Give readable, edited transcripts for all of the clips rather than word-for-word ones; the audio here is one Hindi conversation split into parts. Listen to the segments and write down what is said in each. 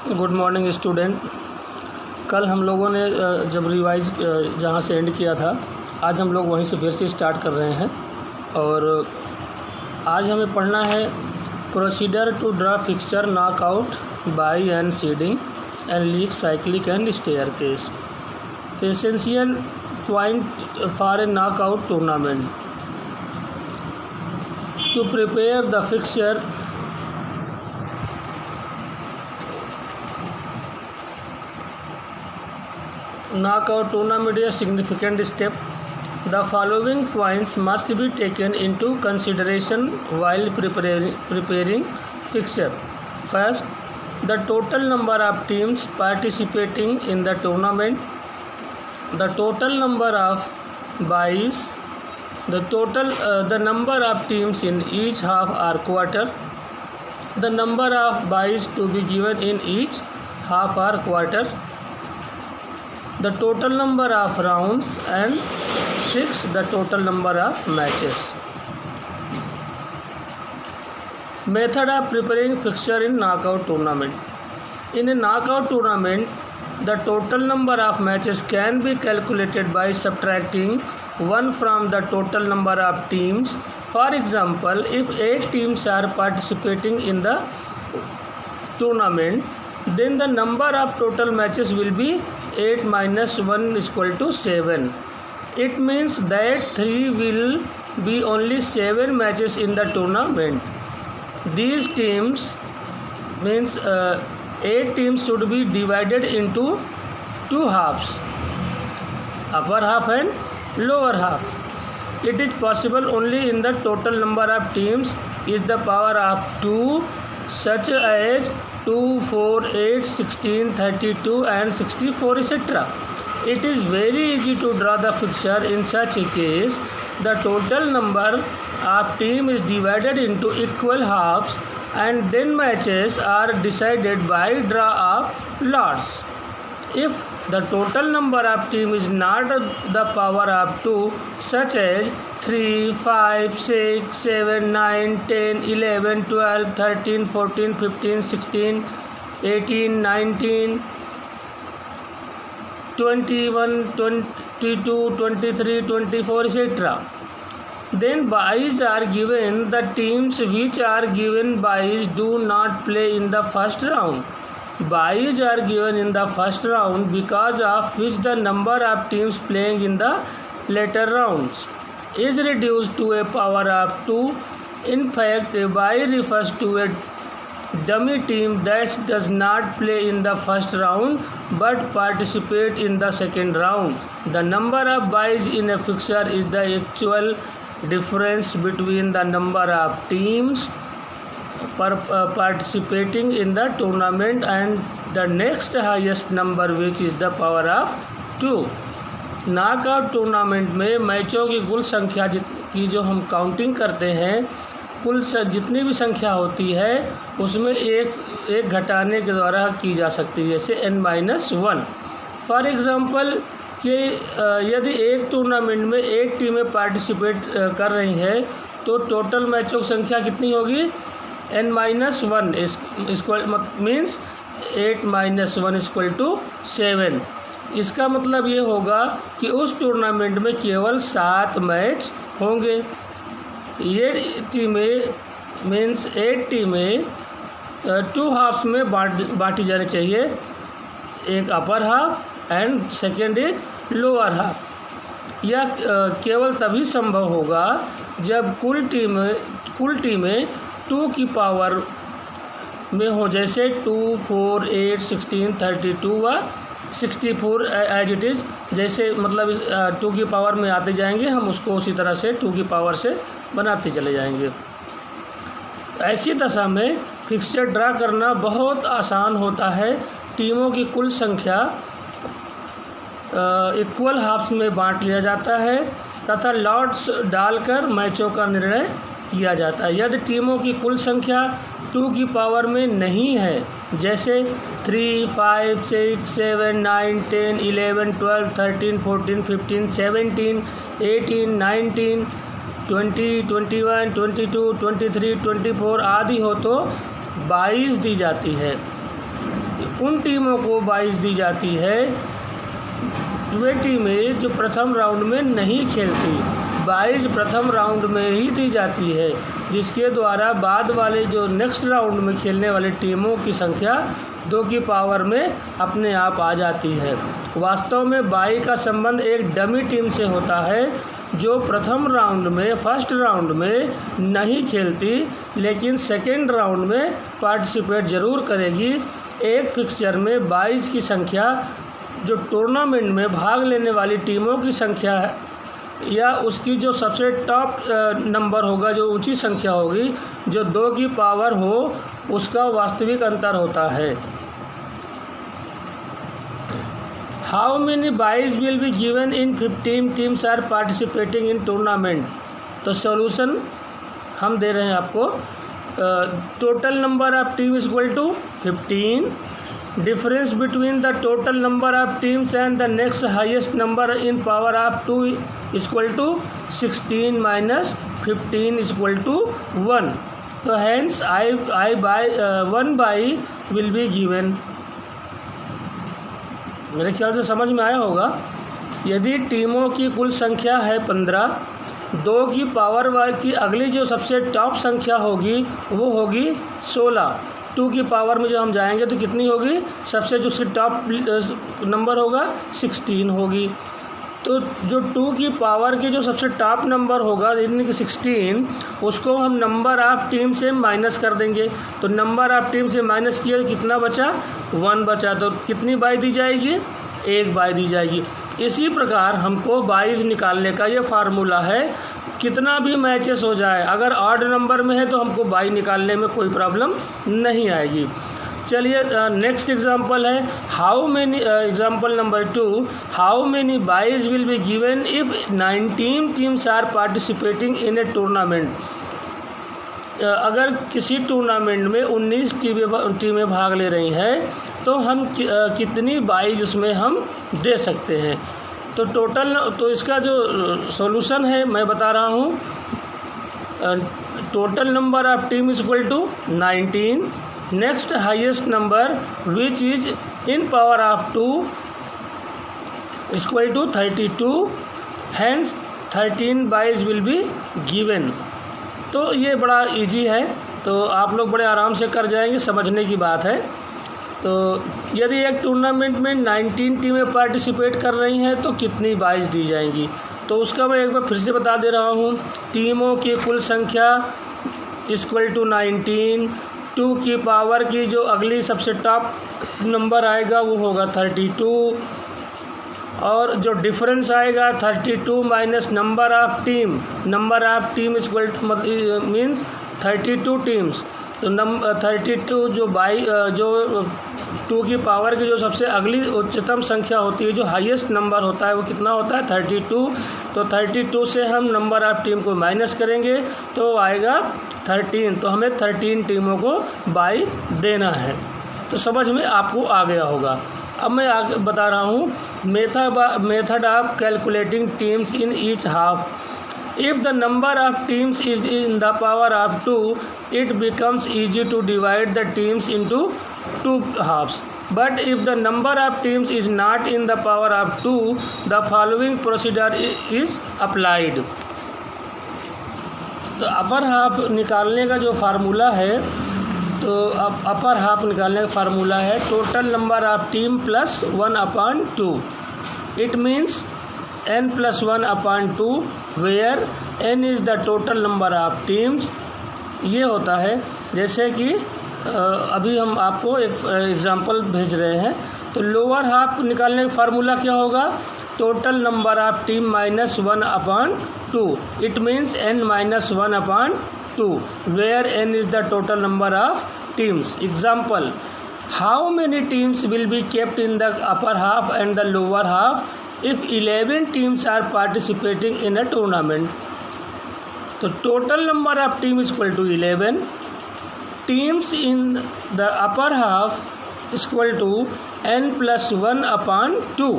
Good morning student. कल हम लोगों ने जब रिवाइज जहाँ से एंड किया था, आज हम लोग वहीं से फिर से स्टार्ट कर रहे हैं। और आज हमें पढ़ना है procedure to draw fixture knockout bye and seeding and league cyclic and staircase. तो essential point for a knockout tournament to prepare the fixture knockout tournament is a significant step. The following points must be taken into consideration while preparing fixture. First, the total number of teams participating in the tournament, the total number of byes, the number of teams in each half or quarter, the number of byes to be given in each half or quarter, the total number of rounds, and 6, the total number of matches. Method of preparing fixture in knockout tournament. In a knockout tournament, the total number of matches can be calculated by subtracting 1 from the total number of teams. For example, if 8 teams are participating in the tournament, then the number of total matches will be 8 minus 1 is equal to 7. It means that 3 will be only 7 matches in the tournament. These teams means 8 teams should be divided into 2 halves, upper half and lower half. It is possible only in the total number of teams is the power of 2, such as 2, 4, 8, 16, 32 and 64 etc. It is very easy to draw the fixture in such a case. The total number of teams is divided into equal halves and then matches are decided by draw of lots. If the total number of teams is not the power of 2, such as 3, 5, 6, 7, 9, 10, 11, 12, 13, 14, 15, 16, 18, 19, 21, 22, 23, 24 etc. Then byes are given. The teams which are given byes do not play in the first round. Byes are given in the first round because of which the number of teams playing in the later rounds is reduced to a power of 2. In fact, a bye refers to a dummy team that does not play in the first round but participate in the second round. The number of byes in a fixture is the actual difference between the number of teams participating in the tournament and the next highest number, which is the power of 2. Knockout tournament में मैचों की कुल संख्या की जो हम काउंटिंग करते हैं, कुल जितनी भी संख्या होती है उसमें एक घटाने के द्वारा की जा सकती है, जैसे n-1. फॉर एग्ज़ाम्पल कि यदि एक टूर्नामेंट में 8 टीमें पार्टिसिपेट कर रही हैं तो टोटल मैचों की संख्या कितनी होगी? n-1 equal means 8 minus 1 equal to 7. इसका मतलब ये होगा कि उस टूर्नामेंट में केवल 7 मैच होंगे। ये टीमें मीन्स 8 टीमें 2 हाफ्स में बांटी जानी चाहिए, एक अपर half and second is lower half. यह केवल तभी संभव होगा जब कुल टीमें 2 की पावर में हो, जैसे 2, 4, 8, 16, 32 व 64 एज इट इज़। जैसे मतलब 2 की पावर में आते जाएंगे, हम उसको उसी तरह से 2 की पावर से बनाते चले जाएंगे। ऐसी दशा में फिक्सचर ड्रा करना बहुत आसान होता है। टीमों की कुल संख्या इक्वल हाफ्स में बांट लिया जाता है तथा लॉट्स डालकर मैचों का निर्णय किया जाता है। यदि टीमों की कुल संख्या 2 की पावर में नहीं है, जैसे 3, 5, 6, 7, 9, 10, 11, 12, 13, 14, 15, 17, 18, 19, 20, 21, 22, 23, 24 आदि हो तो 22 दी जाती है। उन टीमों को 22 दी जाती है वे टीमें जो प्रथम राउंड में नहीं खेलती। 22 प्रथम राउंड में ही दी जाती है, जिसके द्वारा बाद वाले जो नेक्स्ट राउंड में खेलने वाली टीमों की संख्या 2 की पावर में अपने आप आ जाती है। वास्तव में 22 का संबंध एक डमी टीम से होता है जो प्रथम राउंड में फर्स्ट राउंड में नहीं खेलती, लेकिन सेकेंड राउंड में पार्टिसिपेट ज़रूर करेगी। एक फिक्सचर में 22 की संख्या जो टूर्नामेंट में भाग लेने वाली टीमों की संख्या है या उसकी जो सबसे टॉप नंबर होगा, जो ऊंची संख्या होगी, जो 2 की पावर हो, उसका वास्तविक अंतर होता है। How many 22 will be given in 15 teams are participating in tournament. तो सॉल्यूशन हम दे रहे हैं आपको। Total number of team is equal to 15। Difference between the total number of teams and the next highest number in power of 2 is equal to 16 minus 15 is equal to 1। तो hence I by 1 by will be given. मेरे ख्याल से समझ में आया होगा। यदि टीमों की कुल संख्या है 15, 2 की पावर की अगली जो सबसे टॉप संख्या होगी वो होगी 16। 2 की पावर में जब हम जाएंगे तो कितनी होगी, सबसे जो उसकी टॉप नंबर होगा 16 होगी। तो जो 2 की पावर की जो सबसे टॉप नंबर होगा यानी कि 16, उसको हम नंबर ऑफ टीम से माइनस कर देंगे। तो नंबर ऑफ टीम से माइनस किया तो कितना बचा, 1 बचा। तो कितनी बाई दी जाएगी, 1 बाई दी जाएगी। इसी प्रकार हमको 22 निकालने का ये फार्मूला है। कितना भी मैचेस हो जाए, अगर ऑड नंबर में है तो हमको 22 निकालने में कोई प्रॉब्लम नहीं आएगी। चलिए नेक्स्ट एग्जांपल है how many example number 2, how many 22 will be given if 19 teams are participating in a tournament. अगर किसी टूर्नामेंट में 19 टीमें भाग ले रही हैं तो हम कितनी 22 उसमें हम दे सकते हैं। तो टोटल, तो इसका जो सॉल्यूशन है मैं बता रहा हूँ। Total number of team is equal to 19। Next highest number which is in power of 2 is equal to 32। Hence 13 22 will be given. तो ये बड़ा इजी है, तो आप लोग बड़े आराम से कर जाएंगे, समझने की बात है। तो यदि एक टूर्नामेंट में 19 टीमें पार्टिसिपेट कर रही हैं तो कितनी 22 दी जाएंगी, तो उसका मैं एक बार फिर से बता दे रहा हूँ। टीमों की कुल संख्या इक्वल टू 19। 2 की पावर की जो अगली सबसे टॉप नंबर आएगा वो होगा 32, और जो डिफरेंस आएगा 32 minus number of team. Number of team equal means 32 teams. तो 32 जो 2 की पावर की जो सबसे अगली उच्चतम संख्या होती है, जो हाईएस्ट नंबर होता है, वो कितना होता है 32। तो 32 से हम नंबर ऑफ टीम को माइनस करेंगे तो आएगा 13। तो हमें 13 टीमों को बाई देना है। तो समझ में आपको आ गया होगा। अब मैं आगे बता रहा हूँ method of calculating teams in each half. If the number of teams is in the power of 2, it becomes easy to divide the teams into 2 halves. But if the number of teams is not in the power of 2, the following procedure is applied. तो अपर हाफ निकालने का जो फार्मूला है, तो अब अपर हाफ निकालने का फार्मूला है total number of team plus 1/2। It means n plus 1/2 where n is the total number of teams। ये होता है जैसे कि अभी हम आपको एक एग्जांपल भेज रहे हैं। तो लोअर हाफ निकालने का फार्मूला क्या होगा, total number of team minus 1/2। It means n minus 1/2 where n is the total number of teams। Example, how many teams will be kept in the upper half and the lower half if 11 teams are participating in a tournament। तो total number of team is equal to 11। teams in the upper half is equal to n plus 1/2।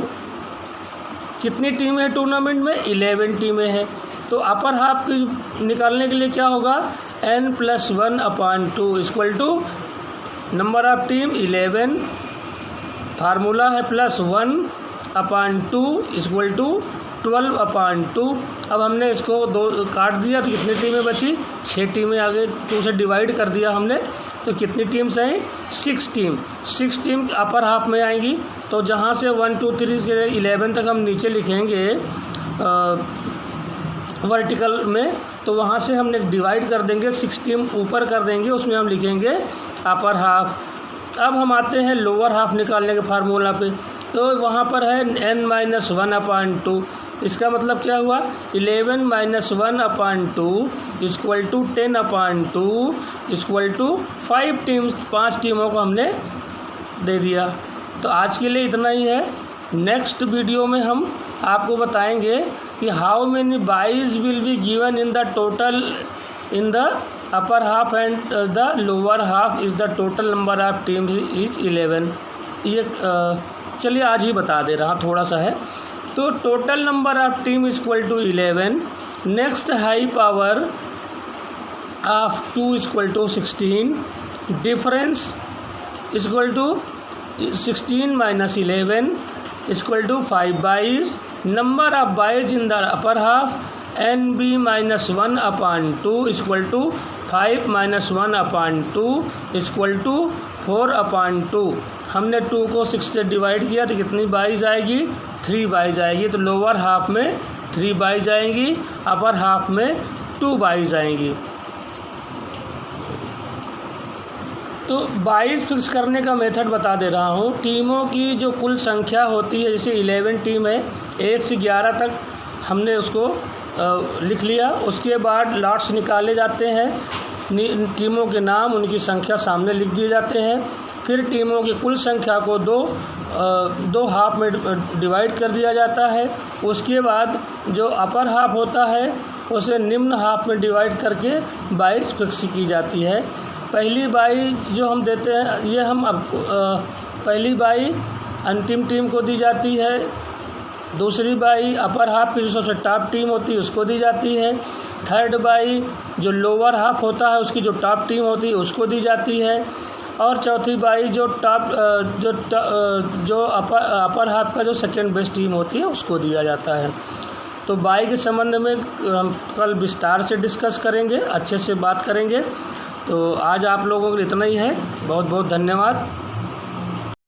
कितनी टीम है टूर्नामेंट में, 11 टीमें हैं। तो अपर हाफ की निकालने के लिए क्या होगा, n plus 1/2 equal to number of team 11 formula है +1/2 = 12/2। अब हमने इसको 2 काट दिया तो कितनी टीमें बची? 6 टीमें। आगे 2 से डिवाइड कर दिया हमने तो कितनी टीम्स हैं? 6 टीम। 6 टीम अपर हाफ में आएंगी। तो जहाँ से 1 2 3 से 11 तक हम नीचे लिखेंगे वर्टिकल में, तो वहाँ से हम डिवाइड कर देंगे, 6 टीम ऊपर कर देंगे, उसमें हम लिखेंगे अपर हाफ। अब हम आते हैं लोअर हाफ निकालने के फार्मूला पे। तो वहाँ पर है n-1/2। इसका मतलब क्या हुआ? 11 - 1/2 = 10/2 = 5 टीम्स। 5 टीमों को हमने दे दिया। तो आज के लिए इतना ही है। नेक्स्ट वीडियो में हम आपको बताएंगे कि how many byes will be given in the total in the upper half and the lower half is the total number of teams is 11। ये चलिए आज ही बता दे रहा, थोड़ा सा है। तो total number of team = 11। Next high power of 2 = 16। Difference = 16 - 11 = 5 byes. Number of byes in the upper half NB - 1/2 = 5 - 1/2 = 4/2। हमने 2 को 6 से डिवाइड किया तो कितनी बाइज आएगी? 3 बाइज आएगी। तो लोअर हाफ में 3 बाइज आएंगी, अपर हाफ में 2 बाइज आएंगी। तो बाइज फिक्स करने का मेथड बता दे रहा हूँ। टीमों की जो कुल संख्या होती है, जैसे 11 टीम है, 1 से 11 तक हमने उसको लिख लिया। उसके बाद लॉट्स निकाले जाते हैं, टीमों के नाम, उनकी संख्या सामने लिख दिए जाते हैं। फिर टीमों की कुल संख्या को दो हाफ में डिवाइड कर दिया जाता है। उसके बाद जो अपर हाफ होता है उसे निम्न हाफ में डिवाइड करके बाइज फिक्स की जाती है। पहली बाई जो हम देते हैं, ये हम अब पहली बाई अंतिम टीम को दी जाती है। दूसरी बाई अपर हाफ की जो सबसे टॉप टीम होती है उसको दी जाती है। थर्ड बाई जो लोअर हाफ होता है उसकी जो टॉप टीम होती है उसको दी जाती है। और चौथी बाई जो अपर हाफ का जो सेकंड बेस्ट टीम होती है उसको दिया जाता है। तो बाई के संबंध में हम कल विस्तार से डिस्कस करेंगे, अच्छे से बात करेंगे। तो आज आप लोगों के लिए इतना ही है। बहुत बहुत धन्यवाद।